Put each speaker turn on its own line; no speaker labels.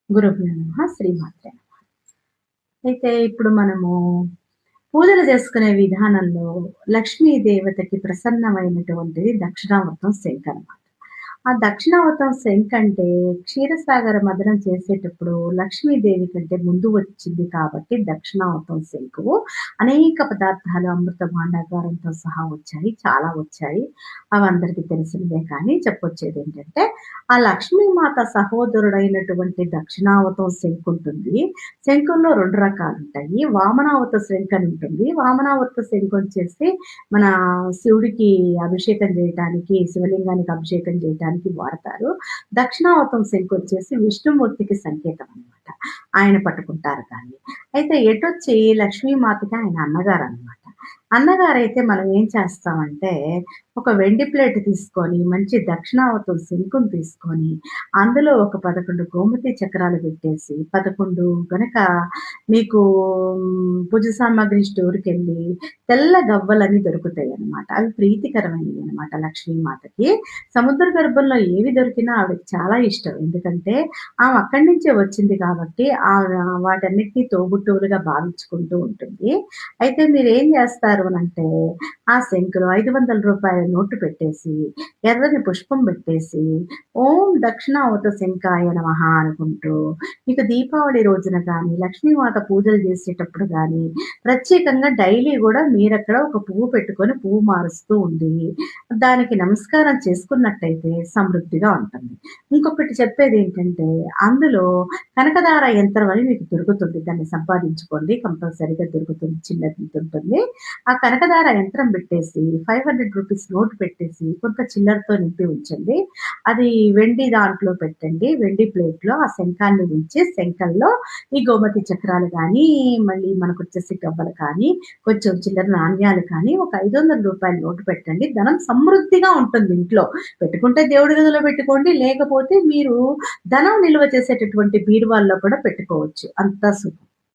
గురుభ్యో నమః. శ్రీమాత్రే నమః. అయితే ఇప్పుడు మనము పూజలు చేసుకునే విధానంలో లక్ష్మీ దేవతకి ప్రసన్నమైనటువంటిది దక్షిణావర్తం శంఖ అన్నమాట. ఆ దక్షిణావర్తం శంఖ అంటే క్షీరసాగర మథనం చేసేటప్పుడు లక్ష్మీదేవి కంటే ముందు వచ్చింది కాబట్టి దక్షిణావర్తం శంఖు. అనేక పదార్థాలు అమృత భాండాగారంతో సహా వచ్చాయి. చాలా వచ్చాయి. అవందరికీ తెలిసినవే కానీ చెప్పొచ్చేదేంటంటే, ఆ లక్ష్మీమాత సహోదరుడైనటువంటి దక్షిణావర్తం శంఖుంటుంది. శంఖంలో 2 రకాలుంటాయి. వామనావత శంఖ అని ఉంటుంది. వామనావత శంఖొచ్చేసి మన శివుడికి అభిషేకం జేయటానికి, శివలింగానికి అభిషేకం జేయటానికి వాడతారు. దక్షిణావతం శంఖొచ్చేసి విష్ణుమూర్తికి సంకేతం అనమాట. ఆయన పట్టుకుంటారు దాన్ని. అయితే ఎటొచ్చి లక్ష్మీమాతకి ఆయన అన్నగారనమాట. అన్నగారైతే మనం ఏం చేస్తామంటే, ఒక వెండి ప్లేట్ తీసుకొని, మంచి దక్షిణావతం శంఖుని తీసుకొని, అందులో ఒక 11 గోమతి చక్రాలు పెట్టేసి, 11 గనక మీకు పూజ సామాగ్రి స్టోర్‌కెళ్ళి తెల్ల గవ్వలని దొరుకుతాయన్నమాట. అవి ప్రీతికరమైనవన్నమాట లక్ష్మీమాతకి. సముద్ర గర్భంలో ఏవి దొరికినా ఆవిడకి చాలా ఇష్టం. ఎందుకంటే, ఆమె అక్కడి నుంచే వచ్చింది కాబట్టి, వాటన్నిటిని తోబుట్టువులుగా భావించుకుంటూ ఉంటుంది. అయితే మీరేం జేస్తారు అనంటే, ఆ శంఖలో రూ. 500 నోటు పెట్టేసి, ఎర్రని పుష్పం పెట్టేసి, ఓం దక్షిణావత శంఖాయ నమః అనుకుంటూ, మీకు దీపావళి రోజున గానీ, లక్ష్మీమాత పూజలు చేసేటప్పుడు గానీ, ప్రత్యేకంగా డైలీ గూడా మీరక్కడ ఒక పువ్వు పెట్టుకొని పువ్వు మారుస్తూ ఉండి, దానికి నమస్కారం చేసుకున్నట్టయితే సమృద్ధిగా ఉంటుంది. ఇంకొకటి చెప్పేదేంటంటే, అందులో కనకదార యంత్రం అని మీకు దొరుకుతుంది. దాన్ని సంపాదించుకోండి. కంపల్సరీగా దొరుకుతుంది. చిన్నది ఉంటుంది. ఆ కనకదార యంత్రం పెట్టేసి, రూ. 500 నోట్ పెట్టేసి, కొంత చిల్లరతో నింపి ఉంచండి. అది వెండి దాంట్లో పెట్టండి. వెండి ప్లేట్‌లో ఆ శంఖాన్ని ఉంచి, శంఖంలో ఈ గోమతి చక్రాలు గానీ, మళ్ళీ మనకొచ్చేసి గవ్వలు కానీ, కొంచెం చిల్లర నాణ్యాలు కానీ, ఒక రూ. 500 నోటు పెట్టండి. ధనం సమృద్ధిగా ఉంటుంది ఇంట్లో. పెట్టుకుంటే దేవుడి గదిలో పెట్టుకోండి. లేకపోతే మీరు ధనం నిల్వ చేసేటటువంటి బీరువాల్లో కూడా పెట్టుకోవచ్చు. అంతా శుభం.